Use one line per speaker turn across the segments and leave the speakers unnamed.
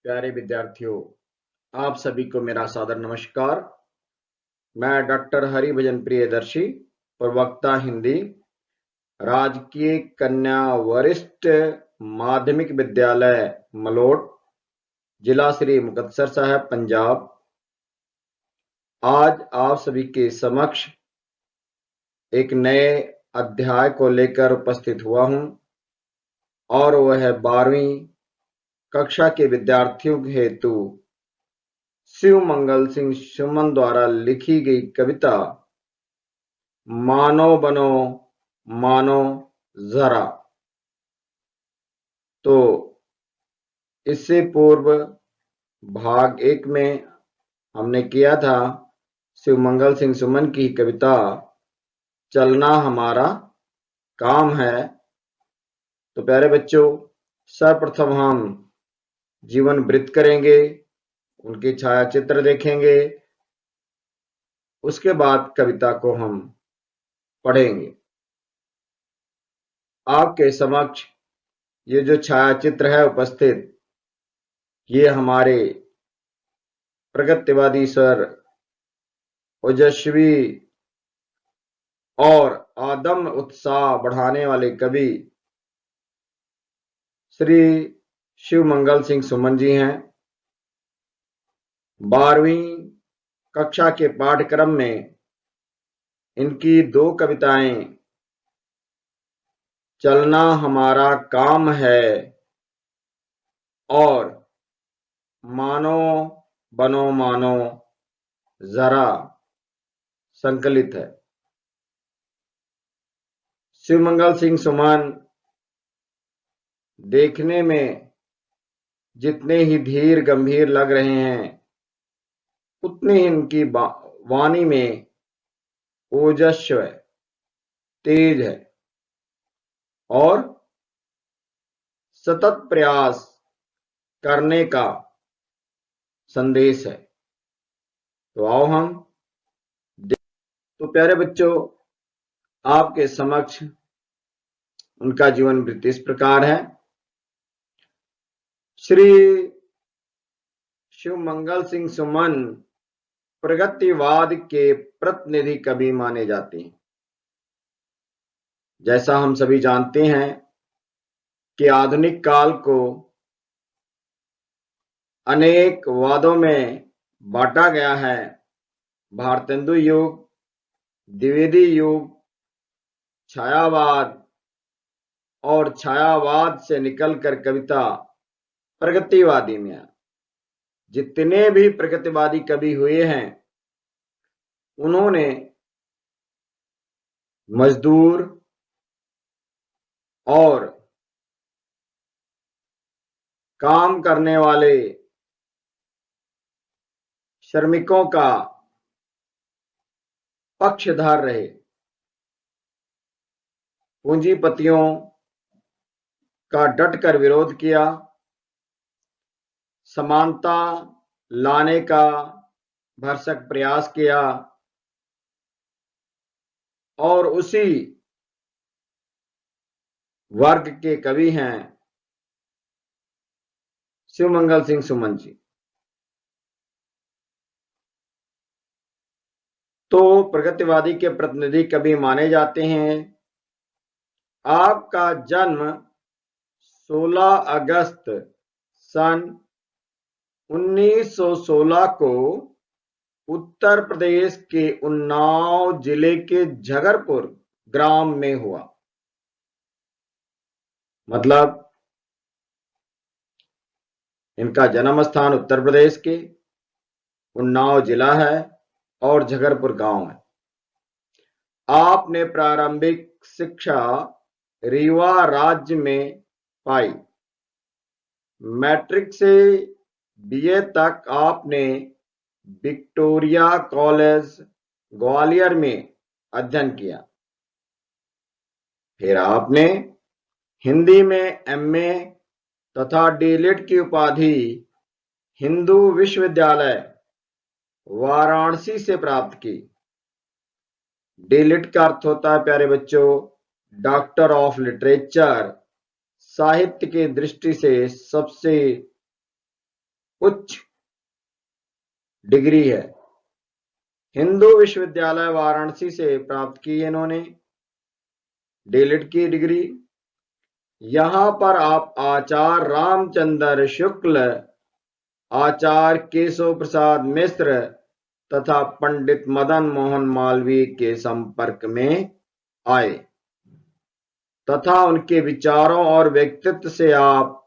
प्यारे विद्यार्थियों, आप सभी को मेरा सादर नमस्कार। मैं डॉक्टर हरिभजन प्रियदर्शी, प्रवक्ता हिंदी, राजकीय कन्या वरिष्ठ माध्यमिक विद्यालय मलोट, जिला श्री मुक्तसर साहिब, पंजाब। आज आप सभी के समक्ष एक नए अध्याय को लेकर उपस्थित हुआ हूं और वह 12वीं कक्षा के विद्यार्थियों हेतु शिव मंगल सिंह सुमन द्वारा लिखी गई कविता मानो बनो मानो जरा। तो इससे पूर्व भाग 1 में हमने किया था शिव मंगल सिंह सुमन की कविता चलना हमारा काम है। तो प्यारे बच्चों, सर्वप्रथम हम जीवन वृत्त करेंगे, उनके छायाचित्र देखेंगे, उसके बाद कविता को हम पढ़ेंगे। आपके समक्ष ये जो छायाचित्र है उपस्थित, ये हमारे प्रगतिवादी सर, ओजस्वी और आदम उत्साह बढ़ाने वाले कवि श्री शिव मंगल सिंह सुमन जी हैं। 12वीं कक्षा के पाठ्यक्रम में इनकी 2 कविताएं चलना हमारा काम है और मानो बनो मानो जरा संकलित है। शिव मंगल सिंह सुमन देखने में जितने ही धीर गंभीर लग रहे हैं, उतनी ही इनकी वाणी में ओजस्व तेज है और सतत प्रयास करने का संदेश है। तो आओ हम तो प्यारे बच्चों, आपके समक्ष उनका जीवन वृत्त इस प्रकार है। श्री शिव मंगल सिंह सुमन प्रगतिवाद के प्रतिनिधि कवि माने जाते हैं। जैसा हम सभी जानते हैं कि आधुनिक काल को अनेक वादों में बांटा गया है। भारतेंदु युग, द्विवेदी युग, छायावाद और छायावाद से निकलकर कविता प्रगतिवादी में आया। जितने भी प्रगतिवादी कवि हुए हैं, उन्होंने मजदूर और काम करने वाले श्रमिकों का पक्षधर रहे। पूंजीपतियों का डटकर विरोध किया, समानता लाने का भरसक प्रयास किया और उसी वर्ग के कवि हैं शिव मंगल सिंह सुमन जी। तो प्रगतिवादी के प्रतिनिधि कवि माने जाते हैं। आपका जन्म 16 अगस्त सन 1916 को उत्तर प्रदेश के उन्नाव जिले के झगरपुर ग्राम में हुआ। मतलब इनका जन्म स्थान उत्तर प्रदेश के उन्नाव जिला है और झगरपुर गांव है। आपने प्रारंभिक शिक्षा रीवा राज्य में पाई। मैट्रिक से बीए तक आपने विक्टोरिया कॉलेज ग्वालियर में अध्ययन किया। फिर आपने हिंदी में एमए तथा डीलिट की उपाधि हिंदू विश्वविद्यालय वाराणसी से प्राप्त की। डीलिट का अर्थ होता है प्यारे बच्चों डॉक्टर ऑफ लिटरेचर। साहित्य की दृष्टि से सबसे उच्च डिग्री है। हिंदू विश्वविद्यालय वाराणसी से प्राप्त की इन्होंने डीलिट की डिग्री। यहां पर आप आचार्य रामचंद्र शुक्ल, आचार्य केशव प्रसाद मिश्र तथा पंडित मदन मोहन मालवीय के संपर्क में आए तथा उनके विचारों और व्यक्तित्व से आप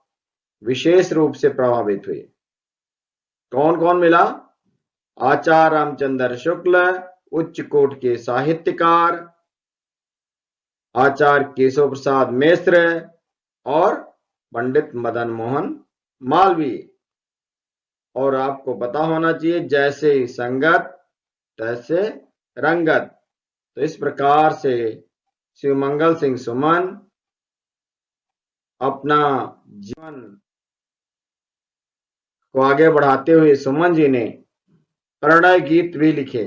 विशेष रूप से प्रभावित हुए। कौन कौन मिला? आचार्य रामचंद्र शुक्ल, उच्च कोटि के साहित्यकार, आचार्य केशव प्रसाद मिश्र और पंडित मदन मोहन मालवीय। और आपको पता होना चाहिए, जैसे संगत तैसे रंगत। तो इस प्रकार से शिवमंगल सिंह सुमन अपना जीवन को आगे बढ़ाते हुए सुमन जी ने प्रणय गीत भी लिखे,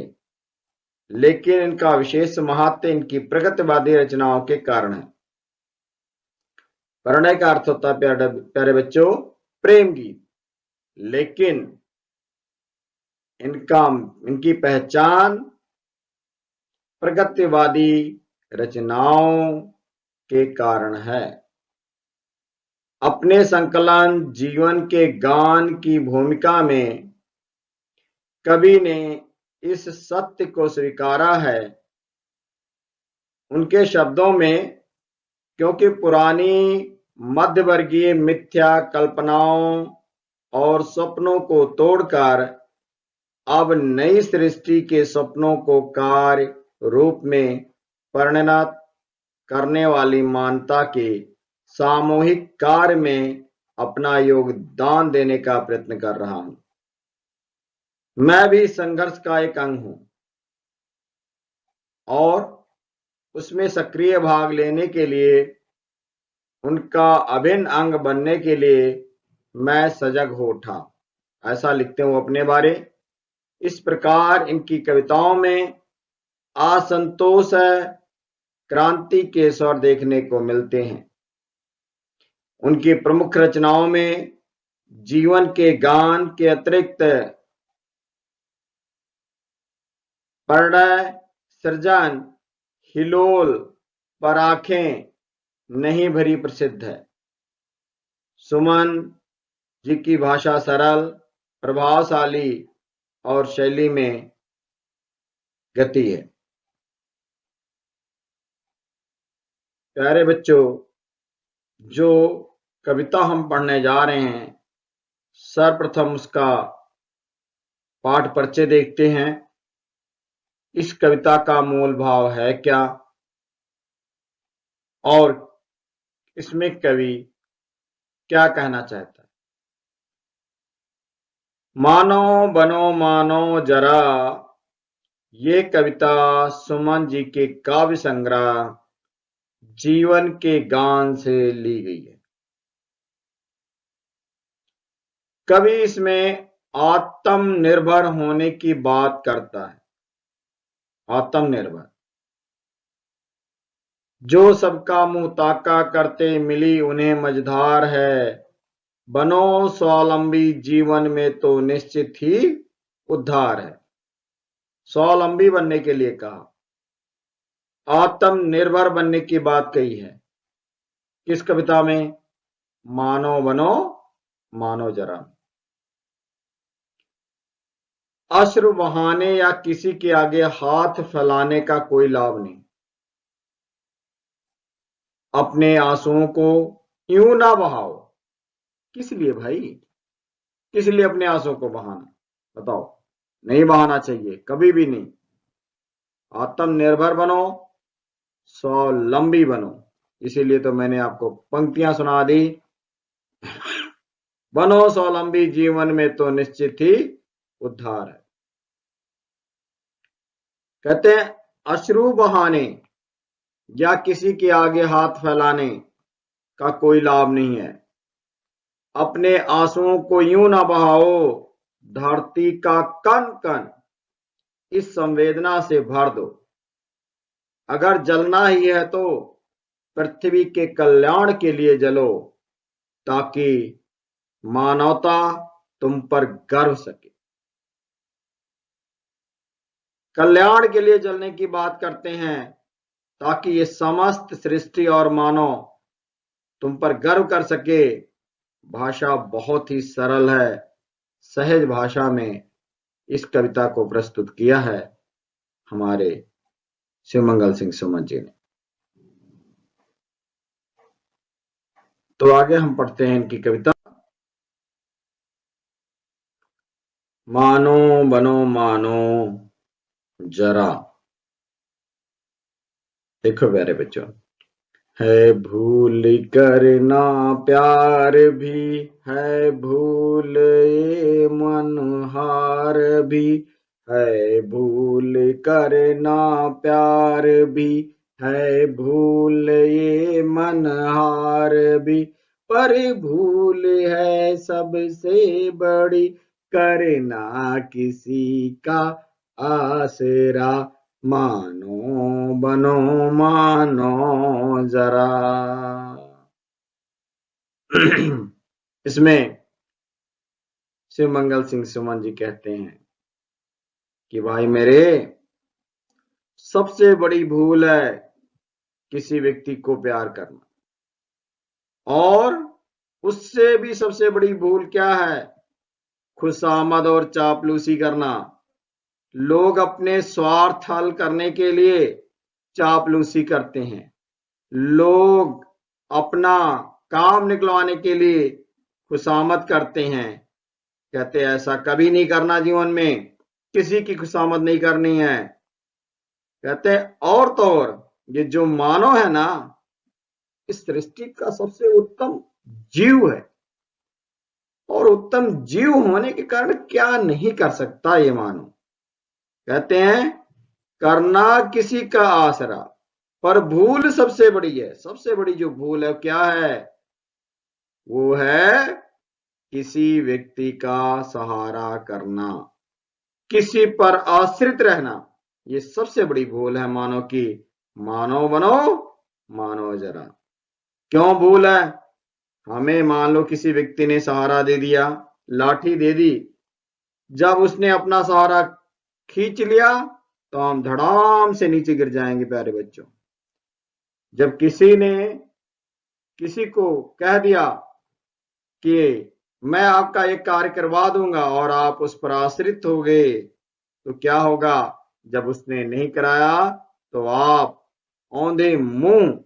लेकिन इनका विशेष महत्व इनकी प्रगतिवादी रचनाओं के कारण है। प्रणय का अर्थ होता है प्यारे बच्चों प्रेम गीत, लेकिन इनकी पहचान प्रगतिवादी रचनाओं के कारण है। अपने संकलन जीवन के गान की भूमिका में कवि ने इस सत्य को स्वीकारा है उनके शब्दों में, क्योंकि पुरानी मध्यवर्गीय मिथ्या कल्पनाओं और सपनों को तोड़कर अब नई सृष्टि के सपनों को कार्य रूप में परिणत करने वाली मानवता के सामूहिक कार्य में अपना योगदान देने का प्रयत्न कर रहा हूं। मैं भी संघर्ष का एक अंग हूं और उसमें सक्रिय भाग लेने के लिए, उनका अभिन्न अंग बनने के लिए मैं सजग हो उठा। ऐसा लिखते हूं अपने बारे। इस प्रकार इनकी कविताओं में असंतोष है, क्रांति के स्वर देखने को मिलते हैं। उनकी प्रमुख रचनाओं में जीवन के गान के अतिरिक्त प्रणय, सृजन, हिलोल पर आंखें नहीं भरी प्रसिद्ध है। सुमन जी की भाषा सरल, प्रभावशाली और शैली में गति है। प्यारे बच्चों, जो कविता हम पढ़ने जा रहे हैं, सर्वप्रथम उसका पाठ परिचय देखते हैं। इस कविता का मूल भाव है क्या और इसमें कवि क्या कहना चाहता है। मानो बनो मानो जरा, ये कविता सुमन जी के काव्य संग्रह जीवन के गान से ली गई है। कवि इसमें आत्मनिर्भर होने की बात करता है। आत्मनिर्भर, जो सबका मुंह ताका करते मिली उन्हें मझधार है, बनो स्वावलंबी जीवन में तो निश्चित ही उद्धार है। स्वावलंबी बनने के लिए कहा, आत्मनिर्भर बनने की बात कही है। किस कविता में? मानो बनो मानो जरा। अश्रु बहाने या किसी के आगे हाथ फैलाने का कोई लाभ नहीं। अपने आंसुओं को यूं ना बहाओ। किस लिए भाई? किस लिए अपने आंसुओं को बहाना? बताओ। नहीं बहाना चाहिए, कभी भी नहीं। आत्मनिर्भर बनो, स्वावलंबी बनो। इसीलिए तो मैंने आपको पंक्तियां सुना दी। बनो स्वावलंबी जीवन में तो निश्चित ही उद्धार है। कहते हैं अश्रु बहाने या किसी के आगे हाथ फैलाने का कोई लाभ नहीं है। अपने आंसुओं को यूं ना बहाओ, धरती का कण कण इस संवेदना से भर दो। अगर जलना ही है तो पृथ्वी के कल्याण के लिए जलो, ताकि मानवता तुम पर गर्व सके। कल्याण के लिए जलने की बात करते हैं ताकि ये समस्त सृष्टि और मानव तुम पर गर्व कर सके। भाषा बहुत ही सरल है। सहज भाषा में इस कविता को प्रस्तुत किया है हमारे शिवमंगल सिंह सुमन जी ने। तो आगे हम पढ़ते हैं इनकी कविता। मानो बनो मानो जरा। देखो प्यारे बच्चों, है भूल करना प्यार भी, है भूल ये मनहार भी, है भूल करना प्यार भी, है भूल ये मनहार भी, पर भूल है सबसे बड़ी, करना किसी का आसरा। मानो बनो मानो जरा। इसमें शिवमंगल सिंह सुमन जी कहते हैं कि भाई मेरे, सबसे बड़ी भूल है किसी व्यक्ति को प्यार करना, और उससे भी सबसे बड़ी भूल क्या है? खुशामद और चापलूसी करना। लोग अपने स्वार्थ हल करने के लिए चापलूसी करते हैं। लोग अपना काम निकलवाने के लिए खुशामद करते हैं। कहते हैं ऐसा कभी नहीं करना, जीवन में किसी की खुशामद नहीं करनी है। कहते हैं और तो और ये जो मानव है ना, इस सृष्टि का सबसे उत्तम जीव है, और उत्तम जीव होने के कारण क्या नहीं कर सकता ये मानव। कहते हैं करना किसी का आसरा, पर भूल सबसे बड़ी है। सबसे बड़ी जो भूल है क्या है? वो है किसी व्यक्ति का सहारा करना, किसी पर आश्रित रहना। ये सबसे बड़ी भूल है मानव की। मानव बनो मानव जरा। क्यों भूल है? हमें मान लो किसी व्यक्ति ने सहारा दे दिया, लाठी दे दी, जब उसने अपना सहारा खींच लिया तो हम धड़ाम से नीचे गिर जाएंगे प्यारे बच्चों। जब किसी ने किसी को कह दिया कि मैं आपका एक कार्य करवा दूंगा और आप उस पर आश्रित हो गए, तो क्या होगा? जब उसने नहीं कराया तो आप औंधे मुंह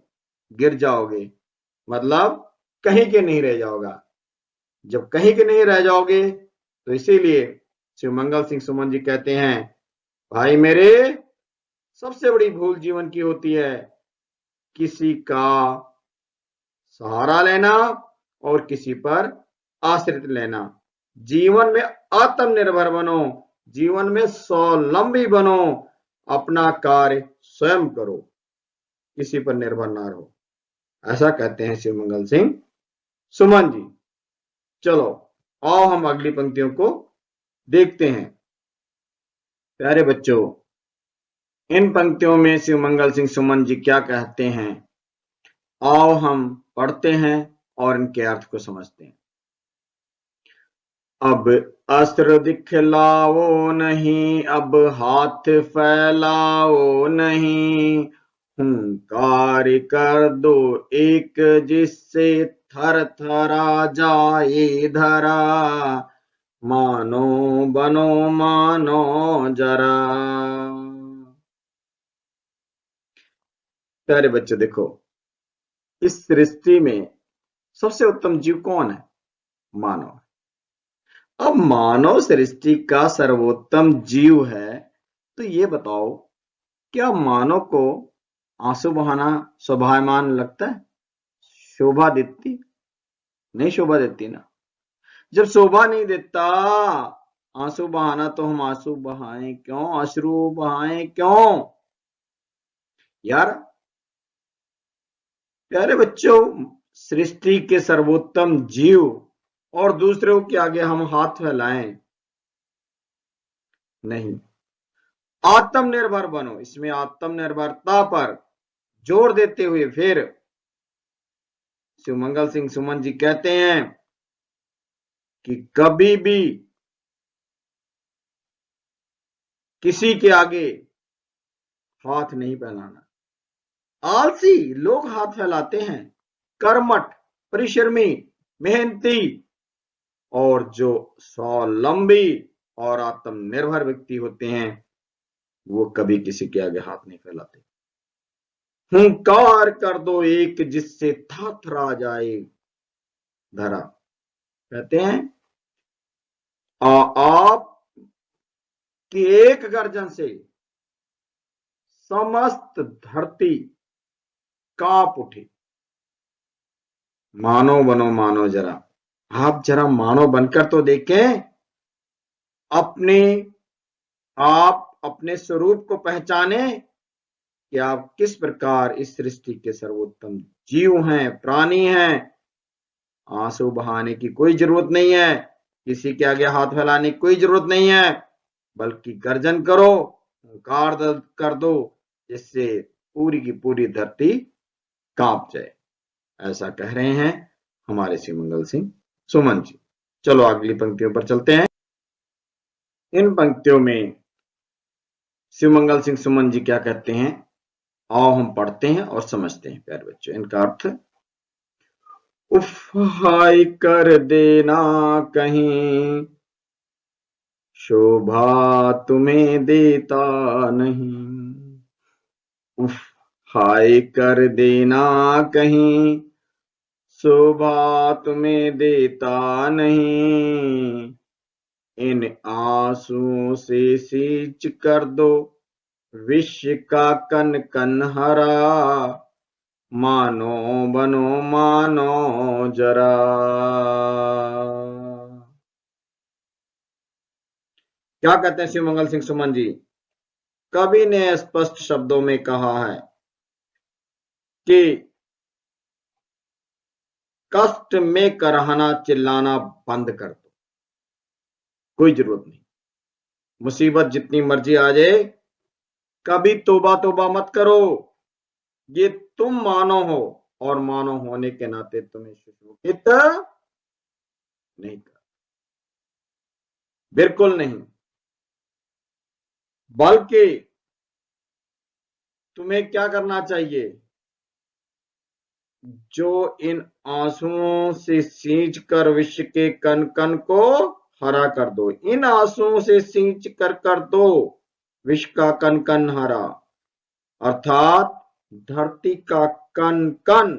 गिर जाओगे, मतलब कहीं के नहीं रह जाओगा। जब कहीं के नहीं रह जाओगे तो इसीलिए शिवमंगल सिंह सुमन जी कहते हैं, भाई मेरे, सबसे बड़ी भूल जीवन की होती है किसी का सहारा लेना और किसी पर आश्रित लेना। जीवन में आत्मनिर्भर बनो, जीवन में स्वावलंबी बनो, अपना कार्य स्वयं करो, किसी पर निर्भर ना रहो। ऐसा कहते हैं शिवमंगल सिंह सुमन जी। चलो आओ हम अगली पंक्तियों को देखते हैं। प्यारे बच्चों, इन पंक्तियों में शिवमंगल सिंह सुमन जी क्या कहते हैं, आओ हम पढ़ते हैं और इनके अर्थ को समझते हैं। अब अस्त्र दिखलाओ नहीं, अब हाथ फैलाओ नहीं, हुंकार कर दो एक जिससे थर थरा जाए धरा। मानो बनो मानो जरा। प्यारे बच्चे देखो, इस सृष्टि में सबसे उत्तम जीव कौन है? मानव। अब मानव सृष्टि का सर्वोत्तम जीव है, तो ये बताओ, क्या मानव को आंसू बहाना शोभायमान लगता है? शोभा देती? नहीं शोभा देती ना। जब शोभा नहीं देता आंसू बहाना, तो हम आंसू बहाएं क्यों, अश्रु बहाएं क्यों यार? प्यारे बच्चों, सृष्टि के सर्वोत्तम जीव और दूसरों के आगे हम हाथ फैलाएं नहीं। आत्मनिर्भर बनो। इसमें आत्मनिर्भरता पर जोर देते हुए फिर शिवमंगल सिंह सुमन जी कहते हैं कि कभी भी किसी के आगे हाथ नहीं फैलाना। आलसी लोग हाथ फैलाते हैं, कर्मठ, परिश्रमी, मेहनती और जो स्वावलंबी और आत्मनिर्भर व्यक्ति होते हैं वो कभी किसी के आगे हाथ नहीं फैलाते। हुंकार कर दो एक जिससे थरथरा जाए धरा। कहते हैं आप की एक गर्जन से समस्त धरती कांप उठी। मानो बनो मानो जरा, आप जरा मानो बनकर तो देखें। अपने आप अपने स्वरूप को पहचाने कि आप किस प्रकार इस सृष्टि के सर्वोत्तम जीव हैं, प्राणी हैं। आंसू बहाने की कोई जरूरत नहीं है, किसी के आगे हाथ फैलाने की कोई जरूरत नहीं है, बल्कि गर्जन करो, हुंकार कर दो, जिससे पूरी की पूरी धरती कांप जाए। ऐसा कह रहे हैं हमारे शिवमंगल सिंह सुमन जी। चलो अगली पंक्तियों पर चलते हैं। इन पंक्तियों में शिवमंगल सिंह सुमन जी क्या कहते हैं, आओ हम पढ़ते हैं और समझते हैं प्यारे बच्चों। इनका अर्थ, उफ हाय कर देना कहीं, शोभा तुम्हें देता नहीं। उफ हाय कर देना कहीं, शोभा तुम्हें देता नहीं। इन आंसुओं से सींच कर दो विश्व का कन कन हरा। मानो बनो मानो जरा। क्या कहते हैं शिवमंगल सिंह सुमन जी? कवि ने स्पष्ट शब्दों में कहा है कि कष्ट में करहना चिल्लाना बंद कर दो, कोई जरूरत नहीं। मुसीबत जितनी मर्जी आ जाए, कभी तोबा तोबा मत करो। ये तुम मानो हो और मानो होने के नाते तुम्हें सुशोभित नहीं कर, बिल्कुल नहीं। बल्कि तुम्हें क्या करना चाहिए, जो इन आंसुओं से सींच कर विश्व के कन कन को हरा कर दो। इन आंसुओं से सींच कर दो विश्व का कन कन हरा, अर्थात धरती का कन कन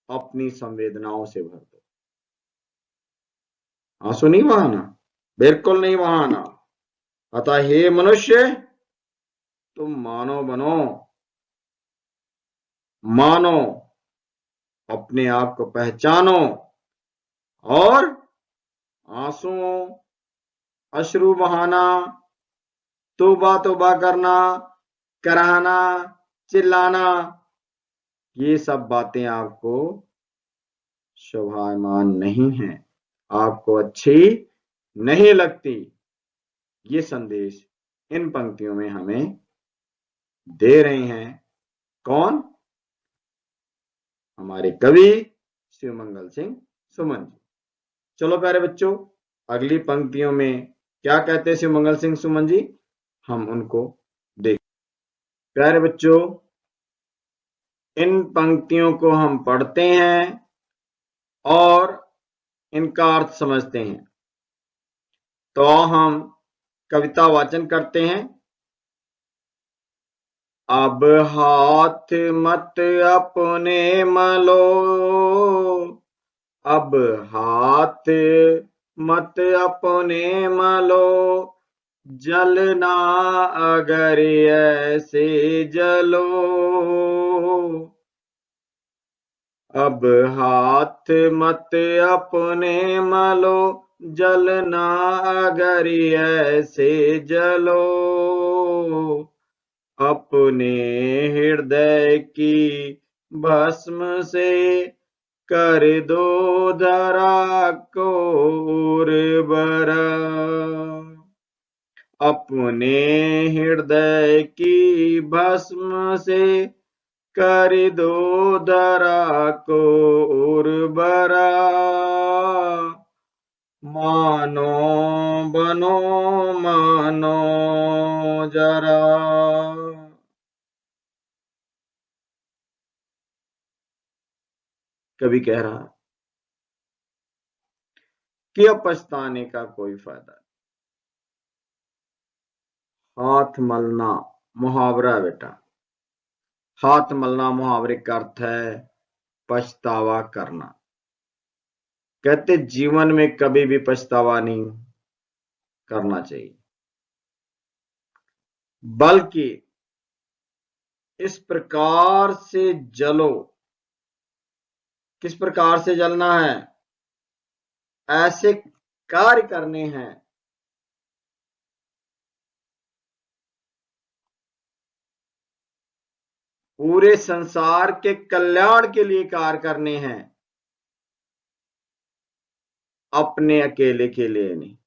अपनी संवेदनाओं से भर दो। आंसू नहीं बहाना, बिल्कुल नहीं बहाना। अतः हे मनुष्य, तुम मानो बनो, मानो, अपने आप को पहचानो और आंसुओं, अश्रु बहाना, तौबा तौबा करना, कराहना, चिल्लाना, ये सब बातें आपको शोभायमान नहीं है, आपको अच्छी नहीं लगती। ये संदेश इन पंक्तियों में हमें दे रहे हैं कौन? हमारे कवि शिवमंगल सिंह सुमन जी। चलो प्यारे बच्चों, अगली पंक्तियों में क्या कहते हैं शिवमंगल सिंह सुमन जी, हम उनको देख। प्यारे बच्चों, इन पंक्तियों को हम पढ़ते हैं और इनका अर्थ समझते हैं। तो हम कविता वाचन करते हैं। अब हाथ मत अपने मलो, अब हाथ मत अपने मलो, जलना अगर ऐसे जलो। अब हाथ मत अपने मलो, जलना अगर ऐसे जलो। अपने हृदय की भस्म से कर दो धरा को उर्वरा। अपने हृदय की भस्म से कर दो धरा को उर्वरा। मानो बनो मानो जरा। कवि कह रहा कि अब पछताने का कोई फायदा नहीं। हाथ मलना मुहावरा है बेटा। हाथ मलना मुहावरे का अर्थ है पछतावा करना। कहते जीवन में कभी भी पछतावा नहीं करना चाहिए, बल्कि इस प्रकार से जलो। किस प्रकार से जलना है? ऐसे कार्य करने हैं पूरे संसार के कल्याण के लिए कार्य करने हैं, अपने अकेले के लिए नहीं।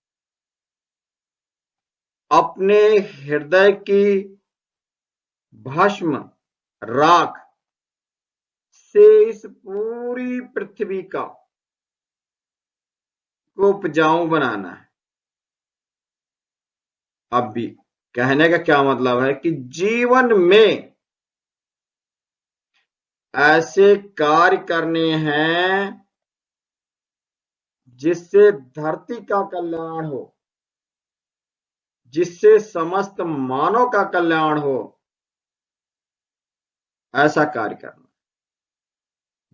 अपने हृदय की भस्म राख से इस पूरी पृथ्वी का को उपजाऊ बनाना है। अब भी कहने का क्या मतलब है कि जीवन में ऐसे कार्य करने हैं जिससे धरती का कल्याण हो, जिससे समस्त मानव का कल्याण हो, ऐसा कार्य करना।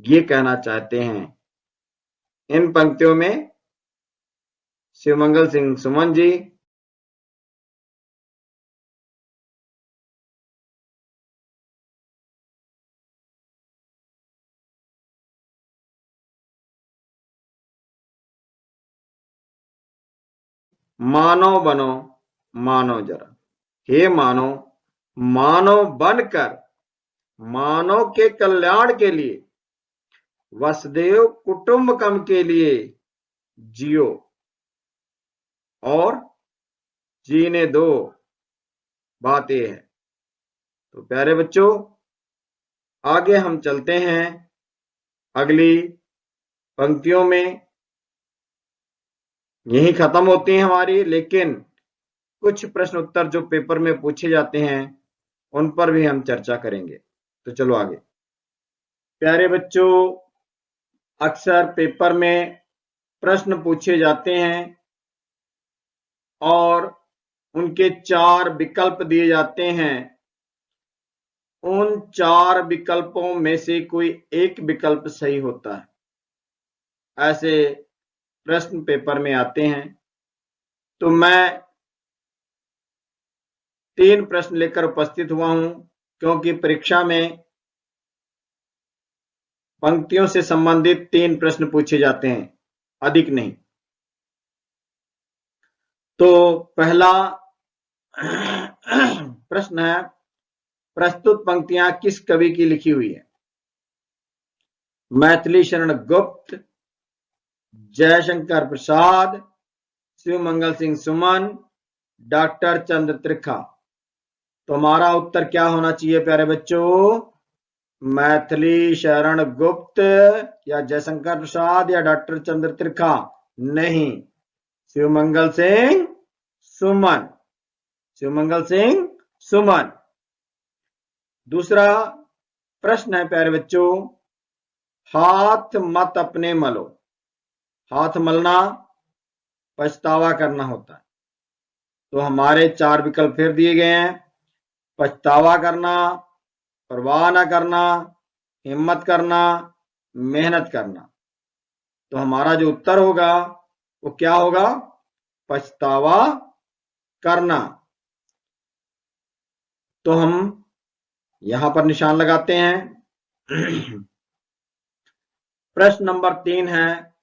ये कहना चाहते हैं इन पंक्तियों में शिवमंगल सिंह सुमन जी। मानव बनो मानव जरा। हे मानव, मानव बनकर मानव के कल्याण के लिए, वसुदेव कुटुंबकम के लिए जियो और जीने दो। बात यह है। तो प्यारे बच्चों, आगे हम चलते हैं अगली पंक्तियों में। यही खत्म होती है हमारी, लेकिन कुछ प्रश्न उत्तर जो पेपर में पूछे जाते हैं उन पर भी हम चर्चा करेंगे। तो चलो आगे। प्यारे बच्चों, अक्सर पेपर में प्रश्न पूछे जाते हैं और उनके 4 विकल्प दिए जाते हैं। उन 4 विकल्पों में से कोई एक विकल्प सही होता है। ऐसे प्रश्न पेपर में आते हैं। तो मैं 3 प्रश्न लेकर उपस्थित हुआ हूं, क्योंकि परीक्षा में पंक्तियों से संबंधित 3 प्रश्न पूछे जाते हैं, अधिक नहीं। तो पहला प्रश्न है, प्रस्तुत पंक्तियां किस कवि की लिखी हुई है? मैथिली शरण गुप्त, जयशंकर प्रसाद, शिवमंगल सिंह सुमन, डॉक्टर चंद्र त्रिखा। तो हमारा उत्तर क्या होना चाहिए प्यारे बच्चों? मैथिली शरण गुप्त या जयशंकर प्रसाद या डॉक्टर चंद्र त्रिखा? नहीं, शिवमंगल सिंह सुमन। शिवमंगल सिंह सुमन। दूसरा प्रश्न है प्यारे बच्चों, हाथ मत अपने मलो। हाथ मलना पछतावा करना होता है। तो हमारे 4 विकल्प फिर दिए गए हैं। पछतावा करना, परवाह न करना, हिम्मत करना, मेहनत करना। तो हमारा जो उत्तर होगा वो क्या होगा? पछतावा करना। तो हम यहां पर निशान लगाते हैं। प्रश्न नंबर 3 है,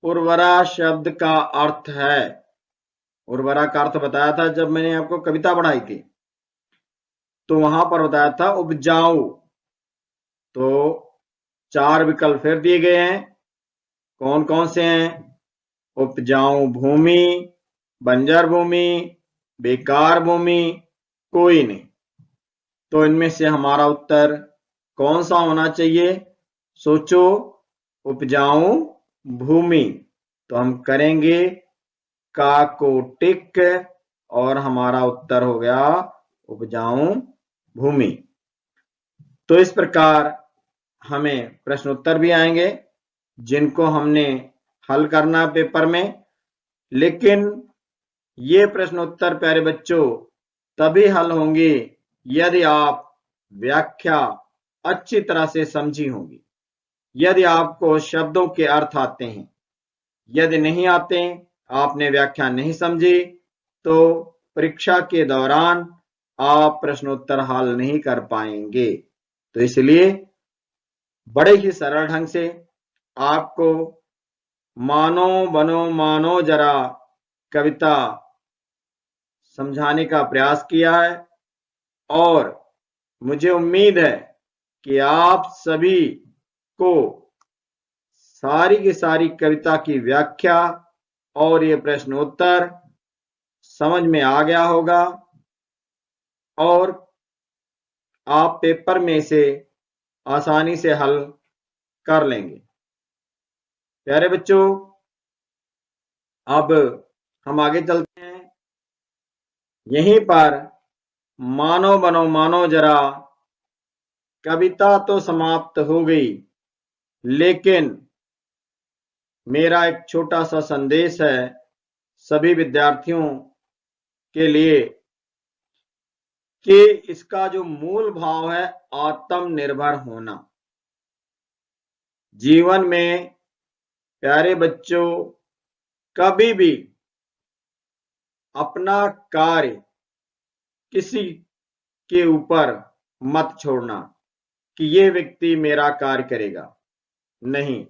उर्वरा शब्द का अर्थ है। उर्वरा का अर्थ बताया था जब मैंने आपको कविता पढ़ाई थी, तो वहां पर बताया था उपजाऊ। तो 4 विकल्प फिर दिए गए हैं। कौन कौन से हैं? उपजाऊ भूमि, बंजर भूमि, बेकार भूमि, कोई नहीं। तो इनमें से हमारा उत्तर कौन सा होना चाहिए? सोचो। उपजाऊ भूमि। तो हम करेंगे का को टिक और हमारा उत्तर हो गया उपजाऊ भूमि। तो इस प्रकार हमें प्रश्न उत्तर भी आएंगे जिनको हमने हल करना पेपर में, लेकिन ये प्रश्न उत्तर प्यारे बच्चों तभी हल होंगे यदि आप व्याख्या अच्छी तरह से समझी होगी, यदि आपको शब्दों के अर्थ आते हैं। यदि नहीं आते, आपने व्याख्या नहीं समझी, तो परीक्षा के दौरान आप प्रश्नोत्तर हल नहीं कर पाएंगे। तो इसलिए बड़े ही सरल ढंग से आपको मानो बनो मानो जरा कविता समझाने का प्रयास किया है, और मुझे उम्मीद है कि आप सभी को सारी की सारी कविता की व्याख्या और ये प्रश्नोत्तर समझ में आ गया होगा और आप पेपर में इसे आसानी से हल कर लेंगे। प्यारे बच्चों, अब हम आगे चलते हैं। यहीं पर मानो बनो मानो जरा कविता तो समाप्त हो गई, लेकिन मेरा एक छोटा सा संदेश है सभी विद्यार्थियों के लिए कि इसका जो मूल भाव है आत्मनिर्भर होना। जीवन में प्यारे बच्चों कभी भी अपना कार्य किसी के ऊपर मत छोड़ना कि ये व्यक्ति मेरा कार्य करेगा, नहीं।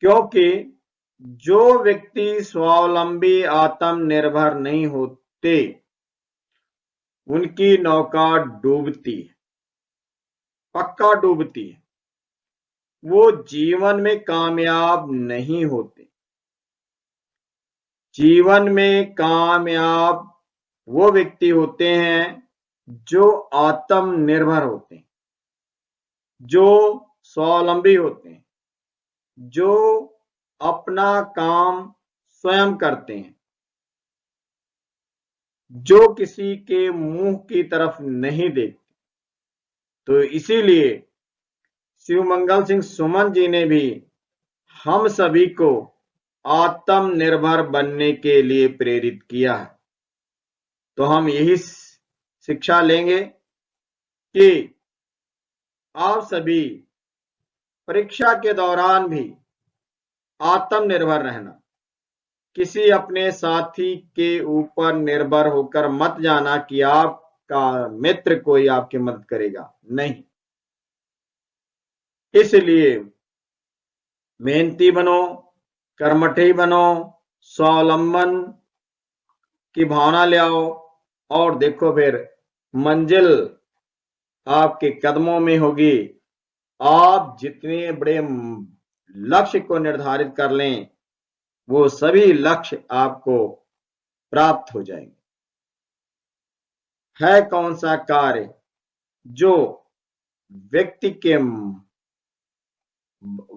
क्योंकि जो व्यक्ति स्वावलंबी आत्मनिर्भर नहीं होते उनकी नौका डूबती है, पक्का डूबती है। वो जीवन में कामयाब नहीं होते। जीवन में कामयाब वो व्यक्ति होते हैं जो आत्मनिर्भर होते हैं, जो स्वावलंबी होते हैं, जो अपना काम स्वयं करते हैं, जो किसी के मुंह की तरफ नहीं देखते। तो इसीलिए शिवमंगल सिंह सुमन जी ने भी हम सभी को आत्मनिर्भर बनने के लिए प्रेरित किया है। तो हम यही शिक्षा लेंगे कि आप सभी परीक्षा के दौरान भी आत्मनिर्भर रहना, किसी अपने साथी के ऊपर निर्भर होकर मत जाना कि आपका मित्र कोई आपकी मदद करेगा, नहीं। इसलिए मेहनती बनो, कर्मठी बनो, स्वावलंबन की भावना ले आओ और देखो फिर मंजिल आपके कदमों में होगी। आप जितने बड़े लक्ष्य को निर्धारित कर लें वो सभी लक्ष्य आपको प्राप्त हो जाएंगे। है कौन सा कार्य जो व्यक्ति के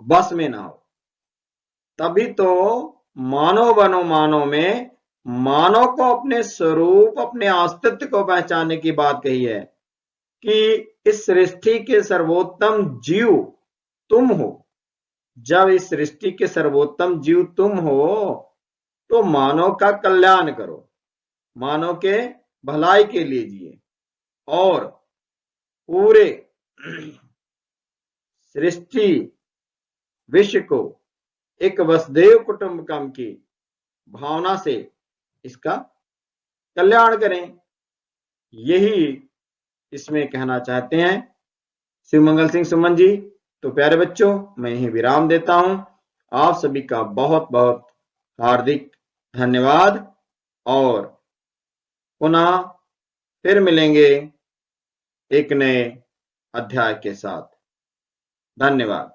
बस में ना हो? तभी तो मानो बनो मानो में मानव को अपने स्वरूप, अपने अस्तित्व को पहचानने की बात कही है कि इस सृष्टि के सर्वोत्तम जीव तुम हो। जब इस सृष्टि के सर्वोत्तम जीव तुम हो तो मानव का कल्याण करो, मानव के भलाई के लिए जिए और पूरे सृष्टि विश्व को एक वसुधैव कुटुंबकम की भावना से इसका कल्याण करें। यही इसमें कहना चाहते हैं शिवमंगल सिंह सुमन जी। तो प्यारे बच्चों, मैं यही विराम देता हूं। आप सभी का बहुत बहुत हार्दिक धन्यवाद और पुनः फिर मिलेंगे एक नए अध्याय के साथ। धन्यवाद।